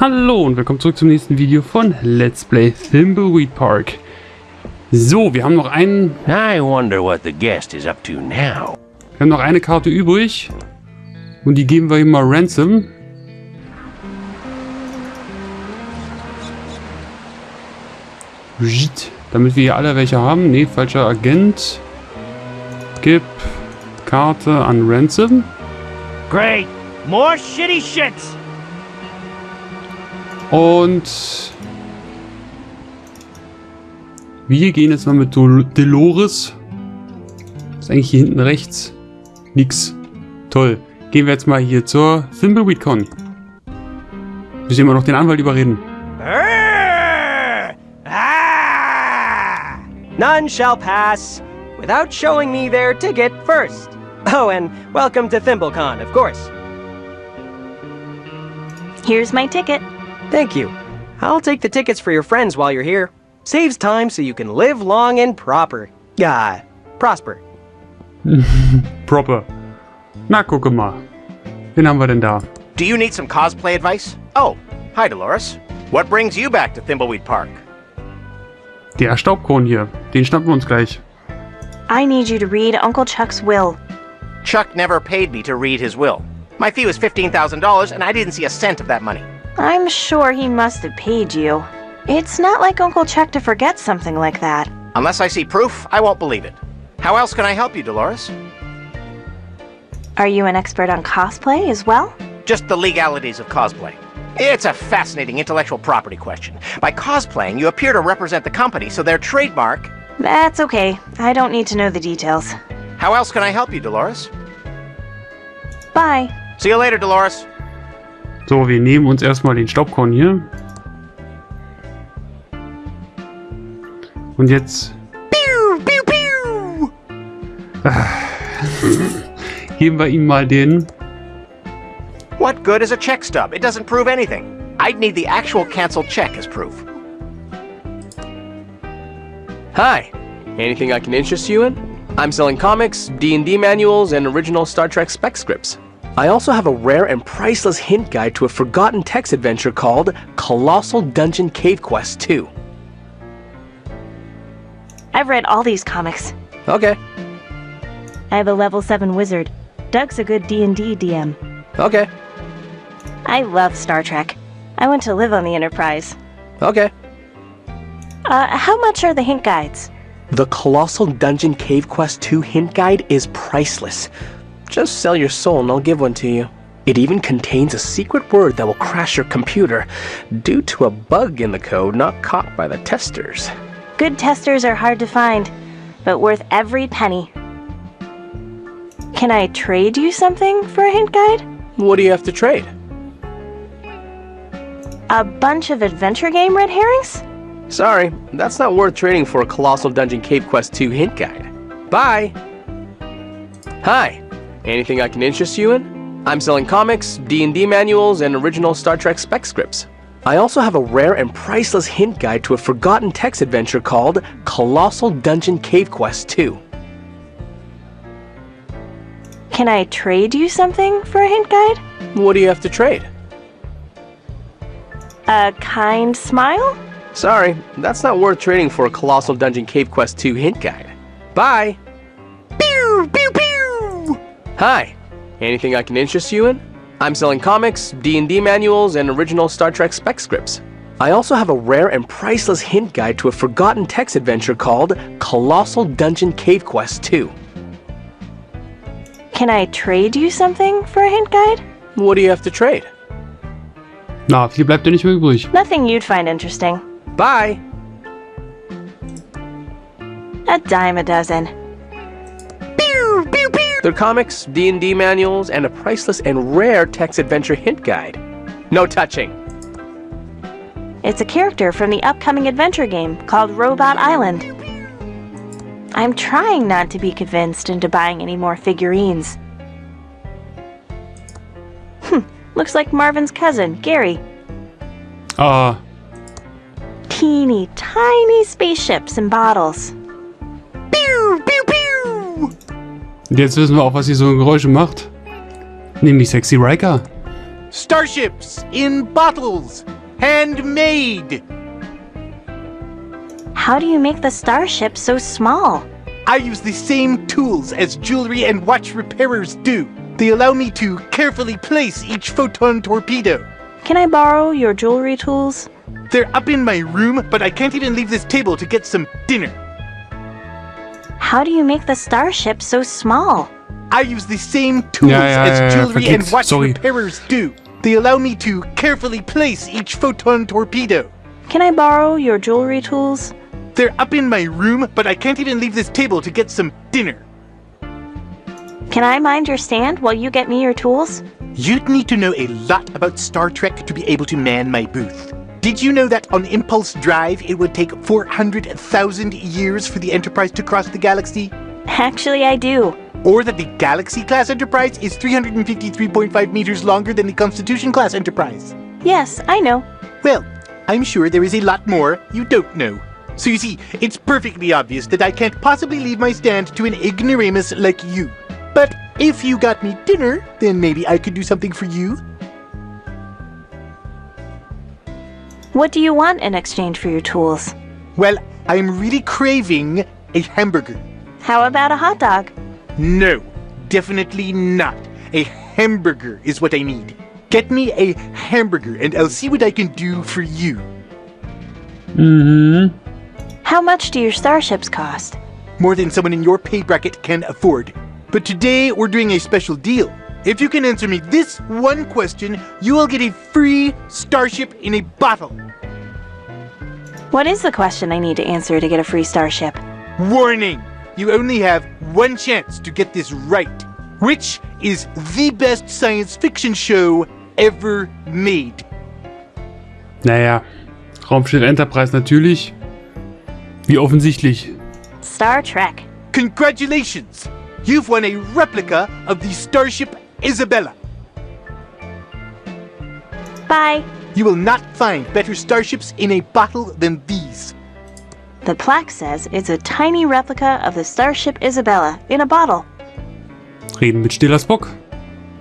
Hallo und willkommen zurück zum nächsten Video von Let's Play Thimbleweed Park. So, wir haben noch I wonder what the guest is up to now. Wir haben noch eine Karte übrig. Und die geben wir ihm mal Ransom. Damit wir hier alle welche haben. Ne, falscher Agent. Gib Karte an Ransom. Great! More shitty shits! Und wir gehen jetzt mal mit Dolores. Ist eigentlich hier hinten rechts nix. Toll. Gehen wir jetzt mal hier zur ThimbleweedCon. Müssen wir immer noch den Anwalt überreden. None shall pass without showing me their ticket first. Oh, and welcome to ThimbleCon, of course. Here's my ticket. Thank you. I'll take the tickets for your friends while you're here. Saves time so you can live long and prosper. Proper. Na, gucke mal. Wen haben wir denn da? Do you need some cosplay advice? Oh, hi Dolores. What brings you back to Thimbleweed Park? Der Staubkorn hier. Den schnappen wir uns gleich. I need you to read Uncle Chuck's will. Chuck never paid me to read his will. My fee was $15,000 and I didn't see a cent of that money. I'm sure he must have paid you. It's not like Uncle Chuck to forget something like that. Unless I see proof, I won't believe it. How else can I help you, Dolores? Are you an expert on cosplay as well? Just the legalities of cosplay. It's a fascinating intellectual property question. By cosplaying, you appear to represent the company, so their trademark... That's okay. I don't need to know the details. How else can I help you, Dolores? Bye. See you later, Dolores. So, wir nehmen uns erstmal den Staubkorn hier. Und jetzt... Pew, pew, pew. geben wir ihm mal den... What good is a check stub? It doesn't prove anything. I'd need the actual canceled check as proof. Hi. Anything I can interest you in? I'm selling comics, D&D manuals, and original Star Trek spec scripts. I also have a rare and priceless hint guide to a forgotten text adventure called Colossal Dungeon Cave Quest 2. I've read all these comics. Okay. I have a level 7 wizard. Doug's a good D&D DM. Okay. I love Star Trek. I want to live on the Enterprise. Okay. How much are the hint guides? The Colossal Dungeon Cave Quest 2 hint guide is priceless. Just sell your soul and I'll give one to you. It even contains a secret word that will crash your computer due to a bug in the code not caught by the testers. Good testers are hard to find, but worth every penny. Can I trade you something for a hint guide? What do you have to trade? A bunch of adventure game red herrings? Sorry, that's not worth trading for a Colossal Dungeon Cave Quest 2 hint guide. Bye! Hi. Anything I can interest you in? I'm selling comics, D&D manuals, and original Star Trek spec scripts. I also have a rare and priceless hint guide to a forgotten text adventure called Colossal Dungeon Cave Quest 2. Can I trade you something for a hint guide? What do you have to trade? A kind smile? Sorry, that's not worth trading for a Colossal Dungeon Cave Quest 2 hint guide. Bye! Pew, pew, pew. Hi. Anything I can interest you in? I'm selling comics, D&D manuals, and original Star Trek spec scripts. I also have a rare and priceless hint guide to a forgotten text adventure called Colossal Dungeon Cave Quest 2. Can I trade you something for a hint guide? What do you have to trade? Na, viel bleibt ja nicht mehr übrig. Nothing you'd find interesting. Bye! A dime a dozen. Pew, pew, pew. They're comics, D&D manuals, and a priceless and rare text adventure hint guide. No touching. It's a character from the upcoming adventure game called Robot Island. I'm trying not to be convinced into buying any more figurines. Looks like Marvin's cousin, Gary. Teeny tiny spaceships and bottles. Pew, pew, pew. Und jetzt wissen wir auch, was sie so Geräusche macht. Nämlich Sexy Riker. Starships in bottles. Handmade! How do you make the starship so small? I use the same tools as jewelry and watch repairers do. They allow me to carefully place each photon torpedo. Can I borrow your jewelry tools? They're up in my room, but I can't even leave this table to get some dinner. How do you make the starship so small? I use the same tools as jewelry and watch repairers do. They allow me to carefully place each photon torpedo. Can I borrow your jewelry tools? They're up in my room, but I can't even leave this table to get some dinner. Can I mind your stand while you get me your tools? You'd need to know a lot about Star Trek to be able to man my booth. Did you know that on Impulse Drive it would take 400,000 years for the Enterprise to cross the galaxy? Actually, I do. Or that the Galaxy-class Enterprise is 353.5 meters longer than the Constitution-class Enterprise? Yes, I know. Well, I'm sure there is a lot more you don't know. So you see, it's perfectly obvious that I can't possibly leave my stand to an ignoramus like you. But if you got me dinner, then maybe I could do something for you. What do you want in exchange for your tools? Well, I'm really craving a hamburger. How about a hot dog? No, definitely not. A hamburger is what I need. Get me a hamburger and I'll see what I can do for you. Mhm. How much do your starships cost? More than someone in your pay bracket can afford. But today we're doing a special deal. If you can answer me this one question, you will get a free starship in a bottle. What is the question I need to answer to get a free starship? Warning! You only have one chance to get this right. Which is the best science fiction show ever made? Naja, Raumschiff Enterprise natürlich. Wie offensichtlich. Star Trek. Congratulations! You've won a replica of the Starship Isabella. Bye. You will not find better starships in a bottle than these. The plaque says it's a tiny replica of the Starship Isabella in a bottle. Reden mit stiller Spock.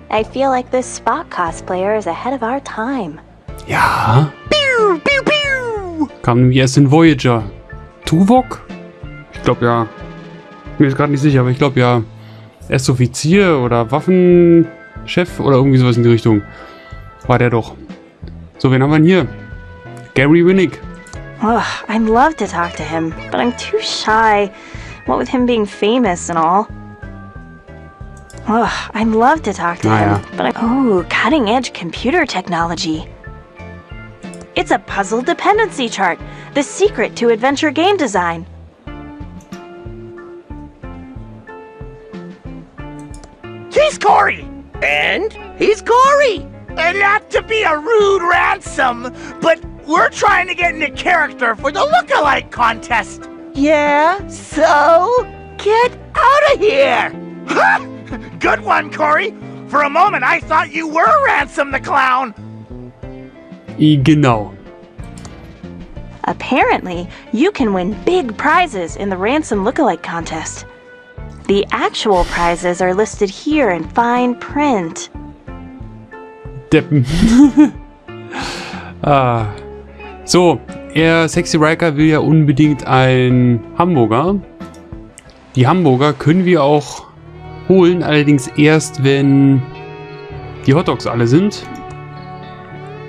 I feel like this Spock cosplayer is ahead of our time. Ja. Pew, pew, pew! Kam nämlich erst in Voyager. Tuvok? Ich glaube ja. Bin mir jetzt gerade nicht sicher, aber ich glaube ja. Erst Offizier oder Waffenchef oder irgendwie sowas in die Richtung. War der doch. So, wen haben wir denn hier? Gary Winnick. Ugh, I'd love to talk to him, but I'm too shy. What with him being famous and all. Ugh, I'd love to talk to him, but oh, cutting edge computer technology. It's a puzzle dependency chart, the secret to adventure game design. He's Corey! And he's Corey! And not to be a rude ransom, but we're trying to get into character for the look-alike contest. Yeah? So? Get out of here! Good one, Corey! For a moment, I thought you were Ransom the Clown! Genau. Apparently, you can win big prizes in the Ransom Lookalike contest. The actual prizes are listed here in fine print. Deppen. So, Sexy Riker will ja unbedingt ein Hamburger. Die Hamburger können wir auch holen, allerdings erst, wenn die Hotdogs alle sind.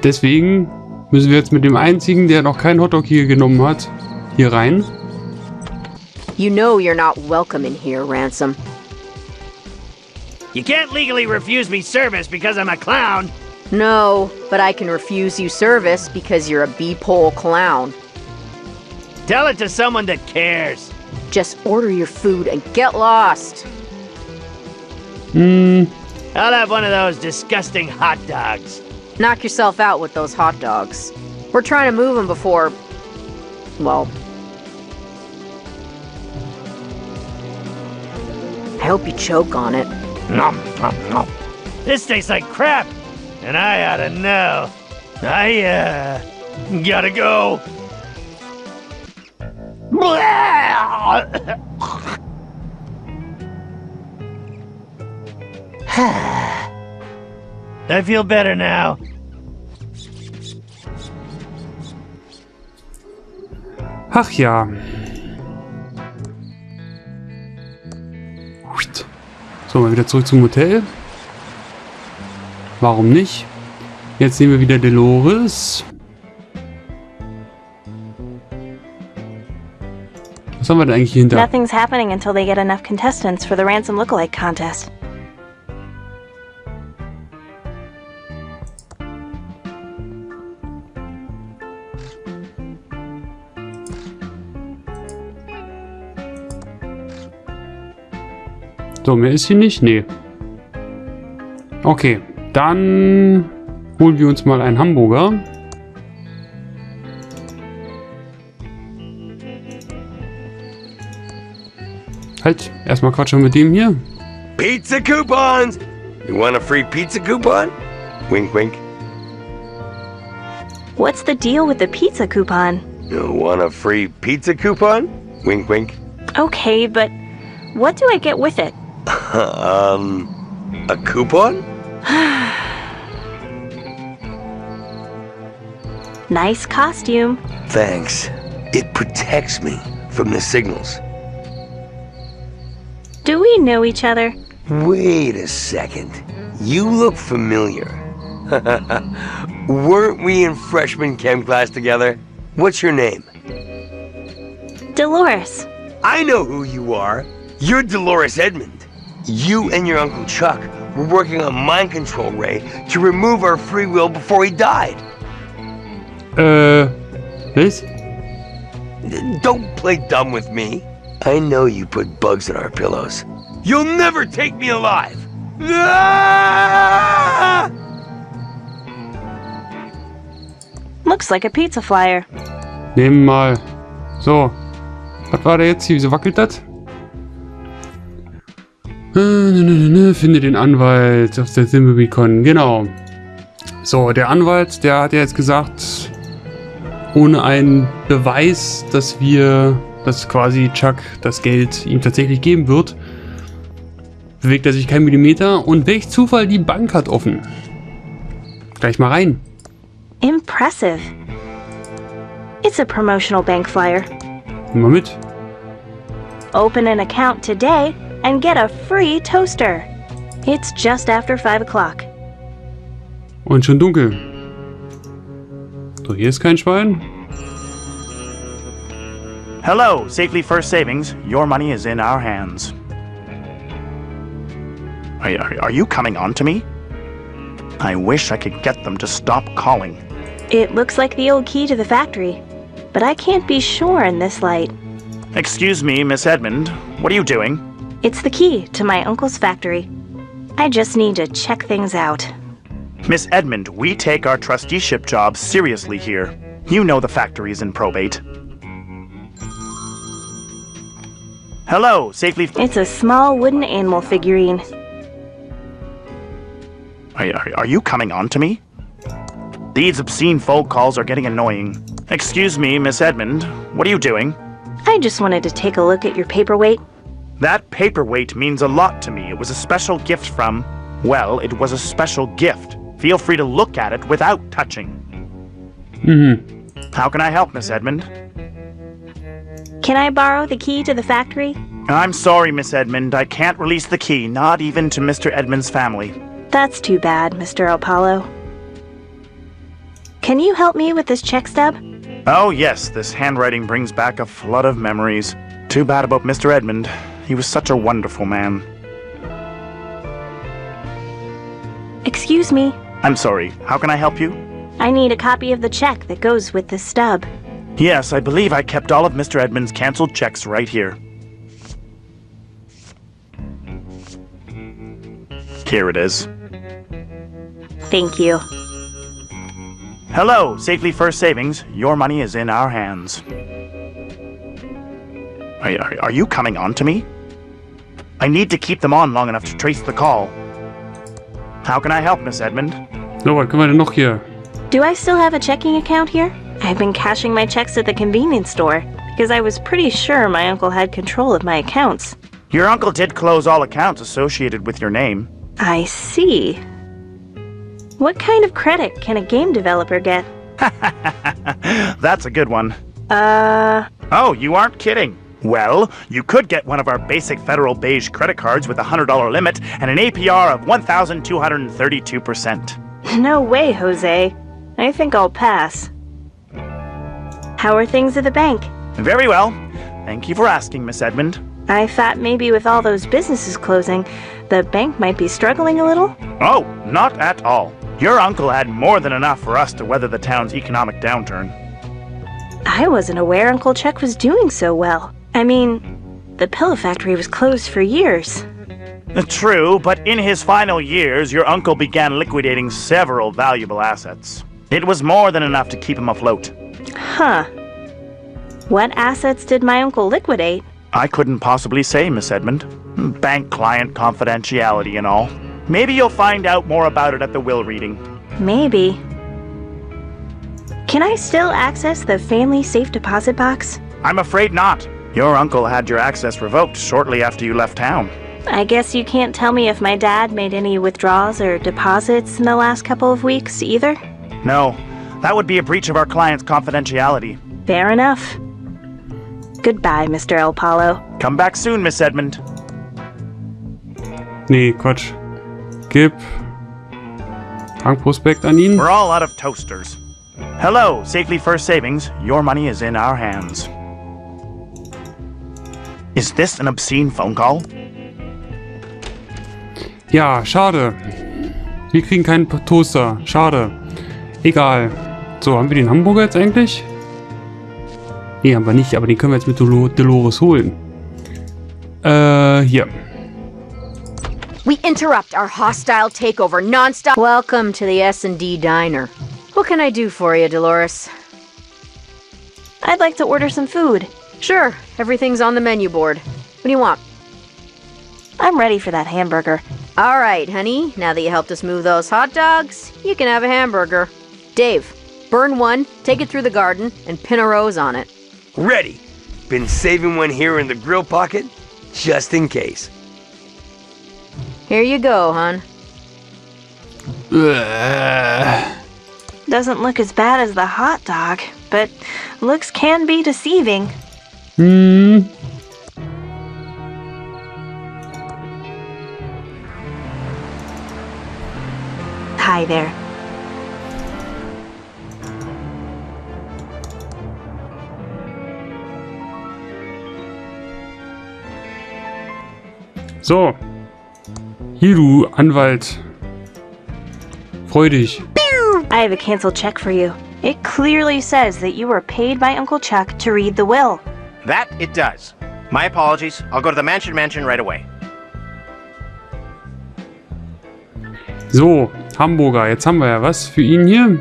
Deswegen müssen wir jetzt mit dem einzigen, der noch keinen Hotdog hier genommen hat, hier rein. You know you're not welcome in here, Ransom. You can't legally refuse me service because I'm a clown. No, but I can refuse you service because you're a B-pole clown. Tell it to someone that cares. Just order your food and get lost. I'll have one of those disgusting hot dogs. Knock yourself out with those hot dogs. We're trying to move them before... well... I hope you choke on it. Nom, nom, nom. This tastes like crap, and I ought to know. I, gotta go. I feel better now. Ach ja. So, mal wieder zurück zum Hotel. Warum nicht? Jetzt sehen wir wieder Dolores. Was haben wir denn eigentlich hier hinter? Nothing's happening until they get enough contestants for the Ransom Lookalike contest. So, mehr ist hier nicht? Nee. Okay, dann holen wir uns mal einen Hamburger. Halt, erstmal quatschen wir mit dem hier. Pizza coupons! You want a free pizza coupon? Wink, wink. What's the deal with the pizza coupon? You want a free pizza coupon? Wink, wink. Okay, but what do I get with it? A coupon? Nice costume. Thanks. It protects me from the signals. Do we know each other? Wait a second. You look familiar. Weren't we in freshman chem class together? What's your name? Dolores. I know who you are. You're Dolores Edmond. You and your Uncle Chuck were working on mind control Ray to remove our free will before he died. Was? Don't play dumb with me. I know you put bugs in our pillows. You'll never take me alive! Ah! Looks like a pizza flyer. Nehmen mal. So. Was war da jetzt hier? Wieso wackelt das? Finde den Anwalt auf der Thimbleweed-Con. Genau. So, der Anwalt, der hat ja jetzt gesagt, ohne einen Beweis, dass quasi Chuck das Geld ihm tatsächlich geben wird, bewegt er sich kein Millimeter. Und welch Zufall, die Bank hat offen. Gleich mal rein. Impressive. It's a promotional bank flyer. Nimm mal mit. Open an account today and get a free toaster. It's just after 5 o'clock. Und schon dunkel. So, hier ist kein Schwein. Hello, Safely First Savings. Your money is in our hands. Are you coming on to me? I wish I could get them to stop calling. It looks like the old key to the factory, but I can't be sure in this light. Excuse me, Miss Edmond. What are you doing? It's the key to my uncle's factory. I just need to check things out. Miss Edmond, we take our trusteeship job seriously here. You know the factory is in probate. Hello, Safely... It's a small wooden animal figurine. Are you coming on to me? These obscene phone calls are getting annoying. Excuse me, Miss Edmond. What are you doing? I just wanted to take a look at your paperweight. That paperweight means a lot to me. It was a special gift from... Well, it was a special gift. Feel free to look at it without touching. How can I help, Miss Edmond? Can I borrow the key to the factory? I'm sorry, Miss Edmond. I can't release the key, not even to Mr. Edmond's family. That's too bad, Mr. Apollo. Can you help me with this check stub? Oh, yes, this handwriting brings back a flood of memories. Too bad about Mr. Edmond. He was such a wonderful man. Excuse me. I'm sorry. How can I help you? I need a copy of the check that goes with this stub. Yes, I believe I kept all of Mr. Edmond's canceled checks right here. Here it is. Thank you. Hello, Safely First Savings. Your money is in our hands. Are you coming on to me? I need to keep them on long enough to trace the call. How can I help, Miss Edmond? So, was können wir denn noch hier? Do I still have a checking account here? I've been cashing my checks at the convenience store because I was pretty sure my uncle had control of my accounts. Your uncle did close all accounts associated with your name. I see. What kind of credit can a game developer get? That's a good one. Oh, you aren't kidding. Well, you could get one of our basic Federal Beige credit cards with a $100 limit and an APR of 1,232%. No way, Jose. I think I'll pass. How are things at the bank? Very well. Thank you for asking, Miss Edmund. I thought maybe with all those businesses closing, the bank might be struggling a little. Oh, not at all. Your uncle had more than enough for us to weather the town's economic downturn. I wasn't aware Uncle Chuck was doing so well. I mean, the pillow factory was closed for years. True, but in his final years, your uncle began liquidating several valuable assets. It was more than enough to keep him afloat. Huh. What assets did my uncle liquidate? I couldn't possibly say, Miss Edmund. Bank client confidentiality and all. Maybe you'll find out more about it at the will reading. Maybe. Can I still access the family safe deposit box? I'm afraid not. Your uncle had your access revoked shortly after you left town. I guess you can't tell me if my dad made any withdrawals or deposits in the last couple of weeks either? No, that would be a breach of our client's confidentiality. Fair enough. Goodbye, Mr. El Palo. Come back soon, Miss Edmund. Nee, Quatsch. Gib Bankprospekt an ihn. We're all out of toasters. Hello, Safely First Savings. Your money is in our hands. Is this an obscene phone call? Ja, schade. Wir kriegen keinen Toaster. Schade. Egal. So, haben wir den Hamburger jetzt eigentlich? Nee, haben wir nicht, aber den können wir jetzt mit Dolores holen. Hier. We interrupt our hostile takeover nonstop. Welcome to the S&D Diner. What can I do for you, Dolores? I'd like to order some food. Sure, everything's on the menu board. What do you want? I'm ready for that hamburger. All right, honey. Now that you helped us move those hot dogs, you can have a hamburger. Dave, burn one, take it through the garden, and pin a rose on it. Ready. Been saving one here in the grill pocket, just in case. Here you go, hon. Doesn't look as bad as the hot dog, but looks can be deceiving. Hi there. So. Hier, du Anwalt. Freu dich. I have a canceled check for you. It clearly says that you were paid by Uncle Chuck to read the will. That it does. My apologies. I'll go to the mansion right away. So, Hamburger. Jetzt haben wir ja was für ihn hier.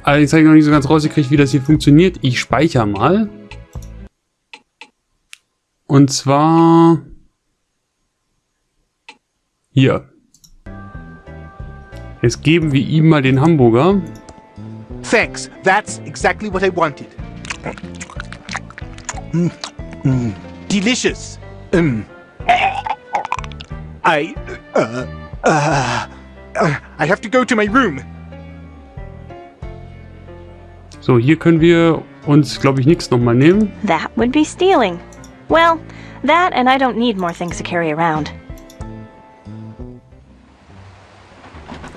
Allerdings habe ich noch nicht so ganz rausgekriegt, wie das hier funktioniert. Ich speichere mal. Und zwar hier. Jetzt geben wir ihm mal den Hamburger. Thanks. That's exactly what I wanted. Delicious. I have to go to my room. So, hier können wir uns, glaube ich, nichts nochmal nehmen. That would be stealing. Well, that and I don't need more things to carry around.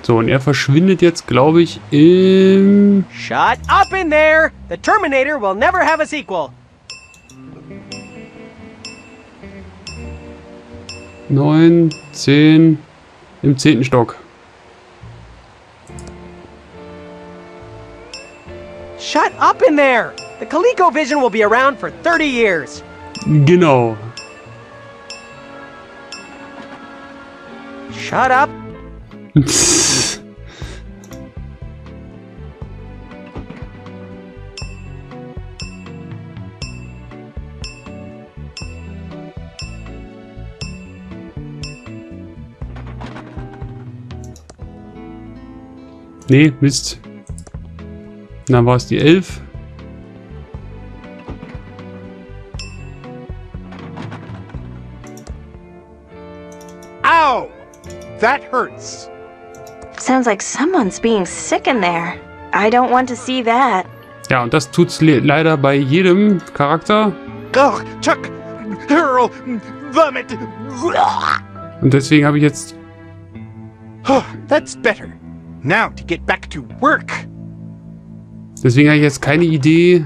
So, und er verschwindet jetzt, glaube ich, im... Shut up in there! The Terminator will never have a sequel. 9, 10, im 10. Stock. Shut up in there! The ColecoVision will be around for 30 years. Genau. Shut up. Nee, Mist. Dann war es die 11. Ow! That hurts. Sounds like someone's being sick in there. I don't want to see that. Ja, und das tut's leider bei jedem Charakter. Ugh, Chuck, Earl, vomit. Und deswegen habe ich jetzt... Oh, that's better. Now to get back to work. Deswegen habe ich jetzt keine Idee,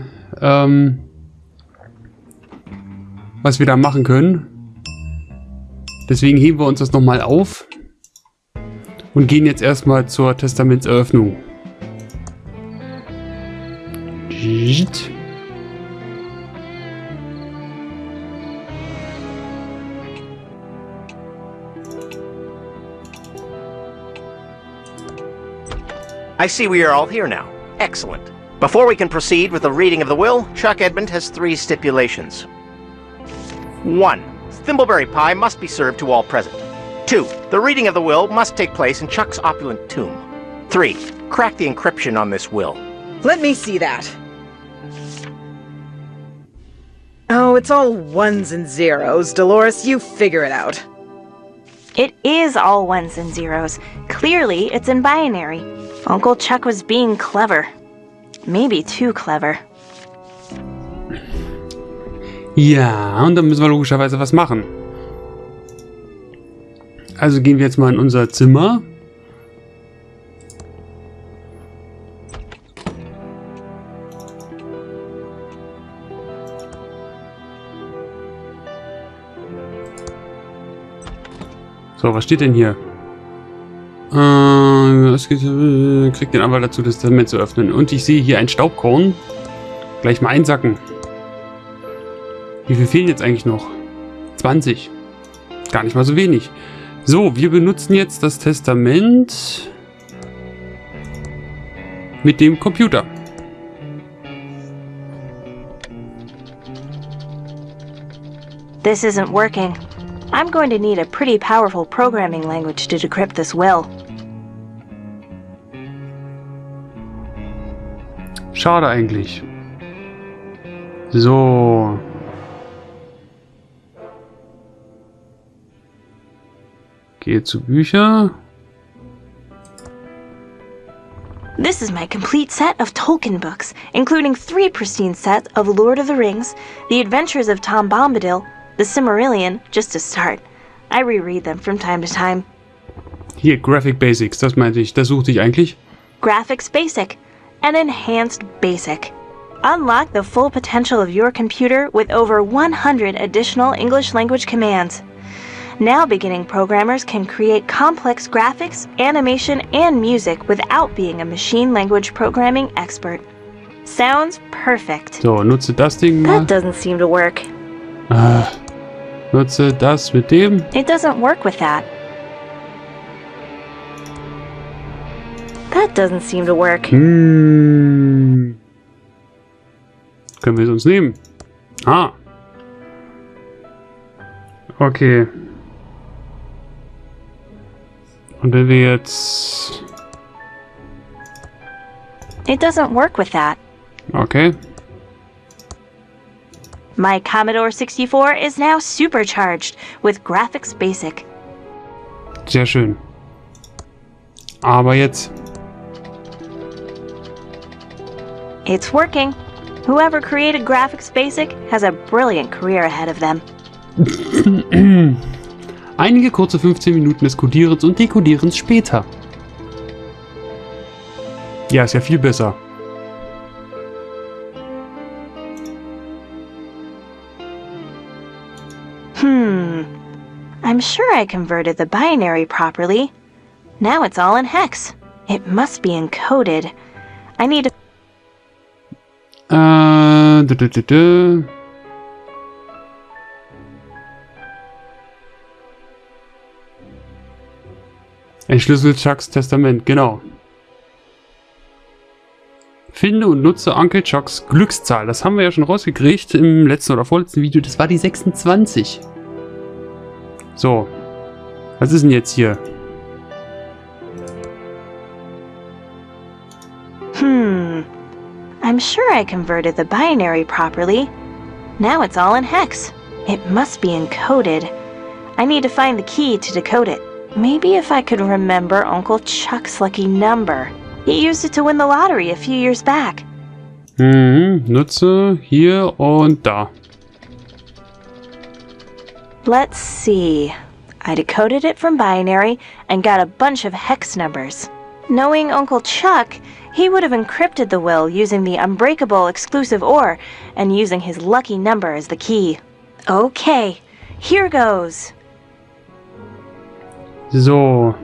was wir da machen können. Deswegen heben wir uns das nochmal auf und gehen jetzt erstmal zur Testamentseröffnung. I see we are all here now. Excellent. Before we can proceed with the reading of the will, Chuck Edmund has 3 stipulations. 1. Thimbleberry pie must be served to all present. 2. The reading of the will must take place in Chuck's opulent tomb. 3. Crack the encryption on this will. Let me see that. Oh, it's all ones and zeros. Dolores, you figure it out. It is all ones and zeros. Clearly, it's in binary. Uncle Chuck was being clever. Maybe too clever. Ja, und dann müssen wir logischerweise was machen. Also gehen wir jetzt mal in unser Zimmer. So, was steht denn hier? Kriegt den Anwalt dazu, das Testament zu öffnen. Und ich sehe hier ein Staubkorn. Gleich mal einsacken. Wie viel fehlen jetzt eigentlich noch? 20. Gar nicht mal so wenig. So, wir benutzen jetzt das Testament mit dem Computer. This isn't working. I'm going to need a pretty powerful programming language to decrypt this will. Schade eigentlich. So. Gehe zu Bücher. This is my complete set of Tolkien books, including 3 pristine sets of Lord of the Rings, The Adventures of Tom Bombadil, The Silmarillion, just to start. I reread them from time to time. Hier, Graphic Basics, das meinte ich. Das suchte ich eigentlich. Graphics Basic, an enhanced basic. Unlock the full potential of your computer with over 100 additional English language commands. Now beginning programmers can create complex graphics, animation, and music without being a machine language programming expert. Sounds perfect. So, nutze das Ding mal. That doesn't seem to work. Nutze das mit dem. It doesn't work with that. That doesn't seem to work. Können wir es uns nehmen? Ah. Okay. Und wenn wir jetzt... It doesn't work with that. Okay. My Commodore 64 is now supercharged with Graphics Basic. Sehr schön. Aber jetzt... It's working. Whoever created Graphics Basic has a brilliant career ahead of them. Einige kurze 15 Minuten des Codierens und Dekodierens später. Ja, ist ja viel besser. I'm sure I converted the binary properly. Now it's all in hex. It must be encoded. I need to... Entschlüssel Chucks Testament, genau. Finde und nutze Onkel Chucks Glückszahl. Das haben wir ja schon rausgekriegt im letzten oder vorletzten Video. Das war die 26. So. Was ist denn jetzt hier? I'm sure I converted the binary properly. Now it's all in hex. It must be encoded. I need to find the key to decode it. Maybe if I could remember Uncle Chuck's lucky number. He used it to win the lottery a few years back. Nutze hier und da. Let's see. I decoded it from binary and got a bunch of hex numbers. Knowing Uncle Chuck, he would have encrypted the will using the unbreakable exclusive OR and using his lucky number as the key. Okay, here goes. So.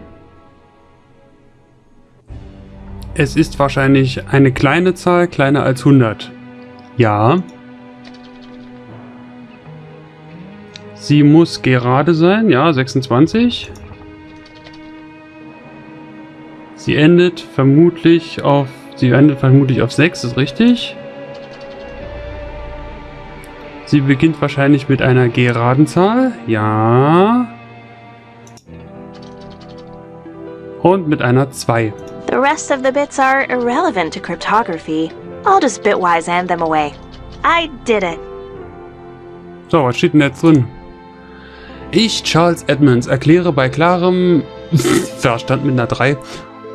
Es ist wahrscheinlich eine kleine Zahl, kleiner als 100. Ja. Sie muss gerade sein, ja, 26. Sie endet vermutlich auf 6, ist richtig. Sie beginnt wahrscheinlich mit einer geraden Zahl, ja. Und mit einer 2. The rest of the bits are irrelevant to cryptography. I'll just bitwise hand them away. I did it. So, was steht denn jetzt drin? Ich, Charles Edmonds, erkläre bei klarem Verstand mit einer 3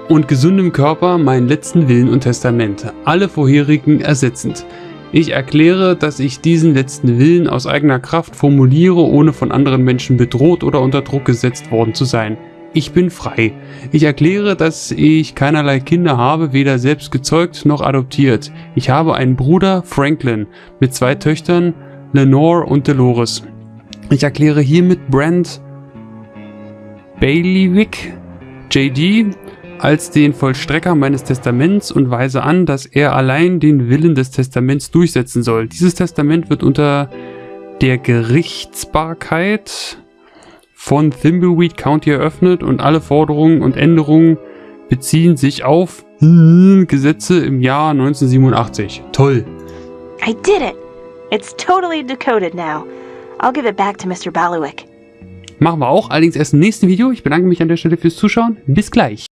und gesundem Körper meinen letzten Willen und Testament, alle vorherigen ersetzend. Ich erkläre, dass ich diesen letzten Willen aus eigener Kraft formuliere, ohne von anderen Menschen bedroht oder unter Druck gesetzt worden zu sein. Ich bin frei. Ich erkläre, dass ich keinerlei Kinder habe, weder selbst gezeugt noch adoptiert. Ich habe einen Bruder, Franklin, mit 2 Töchtern, Lenore und Dolores. Ich erkläre hiermit Brent Bailiwick, JD, als den Vollstrecker meines Testaments und weise an, dass er allein den Willen des Testaments durchsetzen soll. Dieses Testament wird unter der Gerichtsbarkeit von Thimbleweed County eröffnet und alle Forderungen und Änderungen beziehen sich auf Gesetze im Jahr 1987. Toll. I did it. It's totally decoded now. I'll give it back to Mr. Bailiwick. Machen wir auch, allerdings erst im nächsten Video. Ich bedanke mich an der Stelle fürs Zuschauen. Bis gleich.